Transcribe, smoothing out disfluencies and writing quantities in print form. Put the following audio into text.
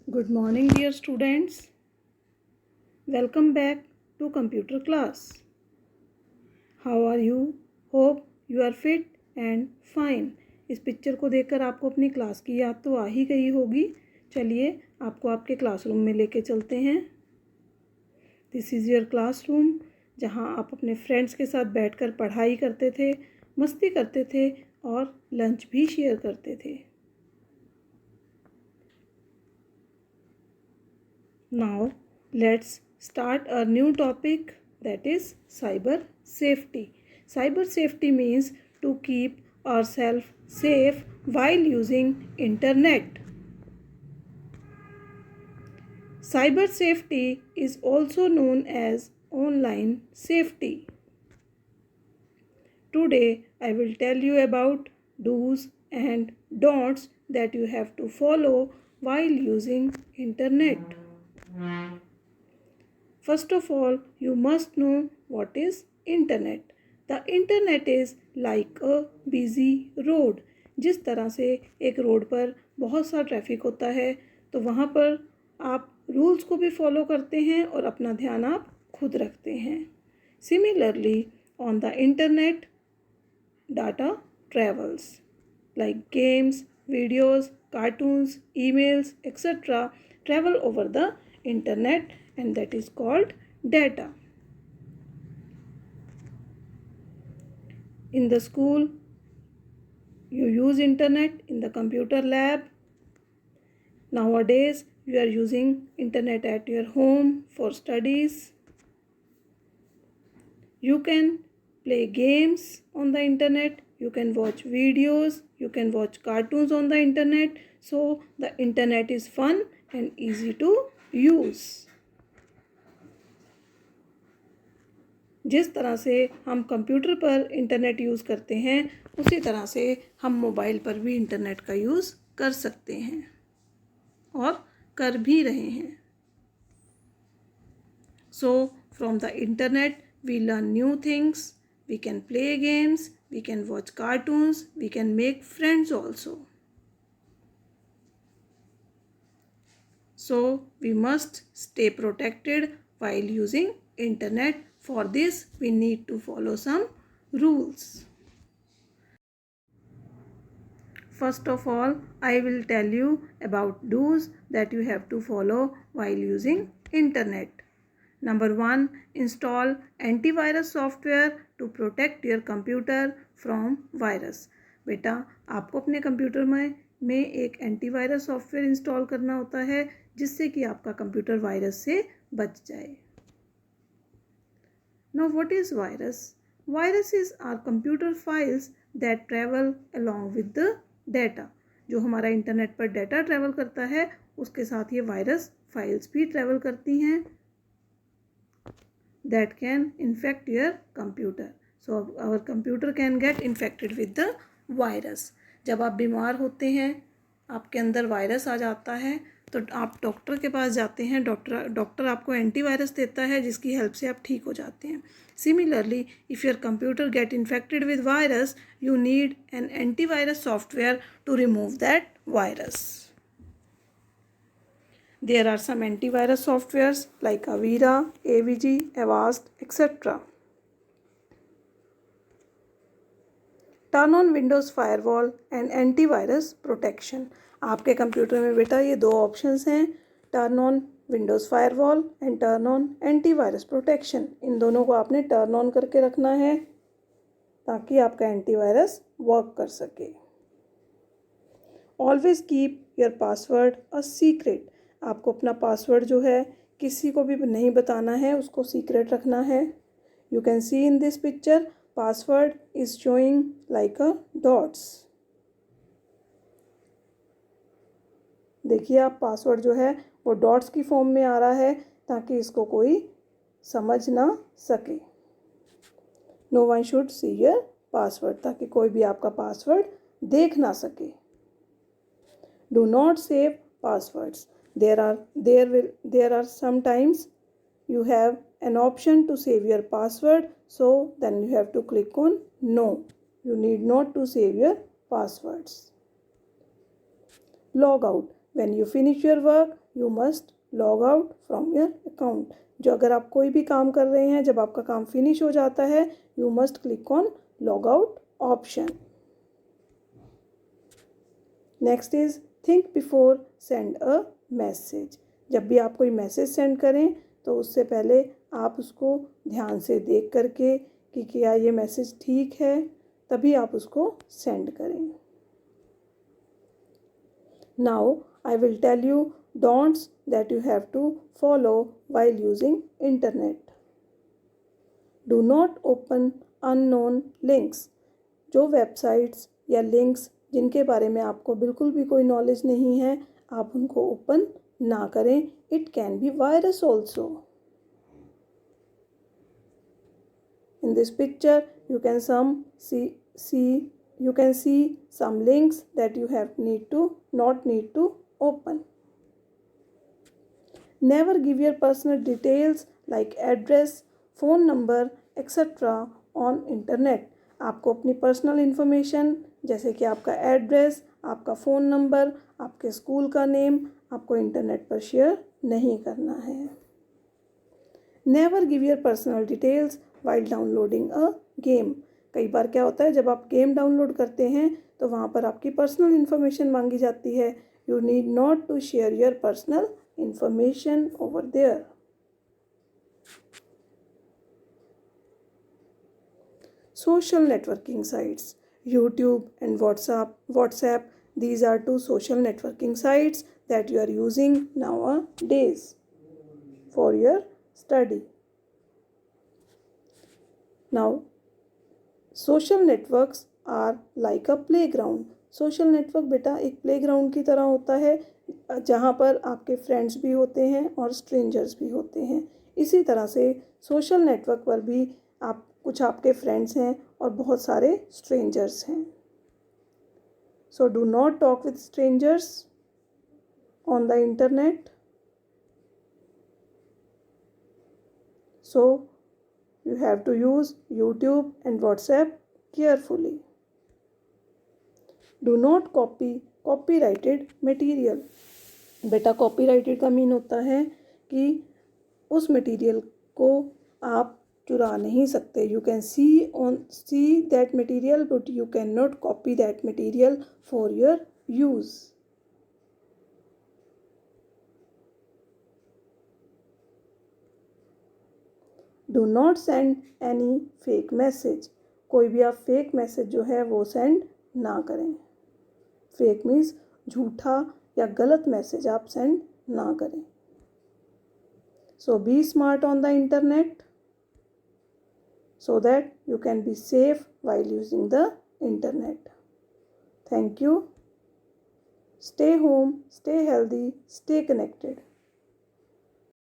Good morning, dear students. Welcome back to computer class. How are you? Hope you are fit and fine. इस picture को देखकर आपको अपनी class की याद तो आ ही गई होगी. चलिए आपको आपके क्लासरूम में लेके चलते हैं. दिस इज़ योर क्लासरूम, जहाँ आप अपने फ्रेंड्स के साथ बैठकर पढ़ाई करते थे, मस्ती करते थे और लंच भी शेयर करते थे. Now let's start a new topic, that is cyber safety. Cyber safety means to keep ourselves safe while using internet. Cyber safety is also known as online safety. Today I will tell you about do's and don'ts that you have to follow while using internet. First of all, you must know what is internet. The internet is like a busy road. जिस तरह से एक road पर बहुत सा traffic होता है, तो वहाँ पर आप रूल्स को भी फॉलो करते हैं और अपना ध्यान आप खुद रखते हैं. Similarly, on the internet, data travels. Like games, videos, cartoons, emails, etc. travel over the internet, and that is called data. In the school, you use internet. In the computer lab, nowadays you are using internet at your home for studies. You can play games on the internet, you can watch videos, you can watch cartoons on the internet. So the internet is fun and easy to use. जिस तरह से हम computer पर internet use करते हैं, उसी तरह से हम मोबाइल पर भी इंटरनेट का यूज़ कर सकते हैं और कर भी रहे हैं. So from the internet we learn new things, we can play games, we can watch cartoons, we can make friends also. So we must stay protected while using internet. For this we need to follow some rules. First of all, I will tell you about do's that you have to follow while using internet. Number 1, install antivirus software to protect your computer from virus. बेटा आपको अपने computer में एक antivirus software install करना होता है, जिससे कि आपका कंप्यूटर वायरस से बच जाए. Now what is virus? Viruses are computer files that travel along with the data. जो हमारा इंटरनेट पर डाटा ट्रैवल करता है, उसके साथ ये वायरस फाइल्स भी ट्रैवल करती हैं. That can infect your computer. So our computer can get infected with the virus. जब आप बीमार होते हैं, आपके अंदर वायरस आ जाता है, तो आप डॉक्टर के पास जाते हैं. डॉक्टर आपको एंटीवायरस देता है, जिसकी हेल्प से आप ठीक हो जाते हैं. Similarly, if your computer get infected with virus, you need an antivirus software to remove that virus. There are some antivirus softwares like Avira, AVG, Avast, etc. Turn on Windows Firewall and antivirus protection. आपके computer में बेटा ये दो options हैं, turn on Windows firewall and turn on antivirus protection. इन दोनों को आपने टर्न ऑन करके रखना है ताकि आपका एंटीवायरस वर्क कर सके. Always keep your password a secret. आपको अपना पासवर्ड जो है किसी को भी नहीं बताना है, उसको सीक्रेट रखना है. You can see in this picture password is showing like a dots. देखिए आप पासवर्ड जो है वो डॉट्स की फॉर्म में आ रहा है ताकि इसको कोई समझ ना सके. No one should see your password, ताकि कोई भी आपका पासवर्ड देख ना सके. Do not save passwords. there are sometimes you have an option to save your password, so then you have to click on no. You need not to save your passwords. Log out. When you finish your work, you must log out from your account. जो अगर आप कोई भी काम कर रहे हैं, जब आपका काम फिनिश हो जाता है, you must click on log out option. Next is think before send a message. जब भी आप कोई मैसेज सेंड करें तो उससे पहले आप उसको ध्यान से देख करके कि क्या ये मैसेज ठीक है, तभी आप उसको सेंड करें. Now I will tell you don'ts that you have to follow while using internet. Do not open unknown links. जो वेबसाइट्स या लिंक्स जिनके बारे में आपको बिल्कुल भी कोई नॉलेज नहीं है, आप उनको ओपन ना करें. It can be virus also. In this picture you can see some links that you not need to open. Never give your personal details like address, phone number, etc. on internet. आपको अपनी personal information जैसे कि आपका address, आपका phone number, आपके school का name आपको internet पर शेयर नहीं करना है. Never give your personal details while downloading a game. कई बार क्या होता है, जब आप गेम डाउनलोड करते हैं तो वहाँ पर आपकी पर्सनल इन्फॉर्मेशन मांगी जाती है. You need not to share your personal information over there. Social networking sites, YouTube and WhatsApp, these are two social networking sites that you are using nowadays for your study. Now, social networks are like a playground. Social network बेटा एक playground की तरह होता है, जहाँ पर आपके friends भी होते हैं और स्ट्रेंजर्स भी होते हैं. इसी तरह से सोशल नेटवर्क पर भी आप कुछ आपके फ्रेंड्स हैं और बहुत सारे स्ट्रेंजर्स हैं. So do not talk with strangers on the internet. So you have to use YouTube and WhatsApp carefully. Do not copyrighted material. बेटा कॉपीराइटेड का मीन होता है कि उस मटेरियल को आप चुरा नहीं सकते. You can see that material but you can not copy that material for your use. Do not send any fake message. कोई भी आप फेक मैसेज जो है वो सेंड ना करें. फेक मीन्स झूठा या गलत मैसेज आप सेंड ना करें. So be smart on the internet so that you can be safe while using the internet. Thank you. Stay home, stay healthy, stay connected.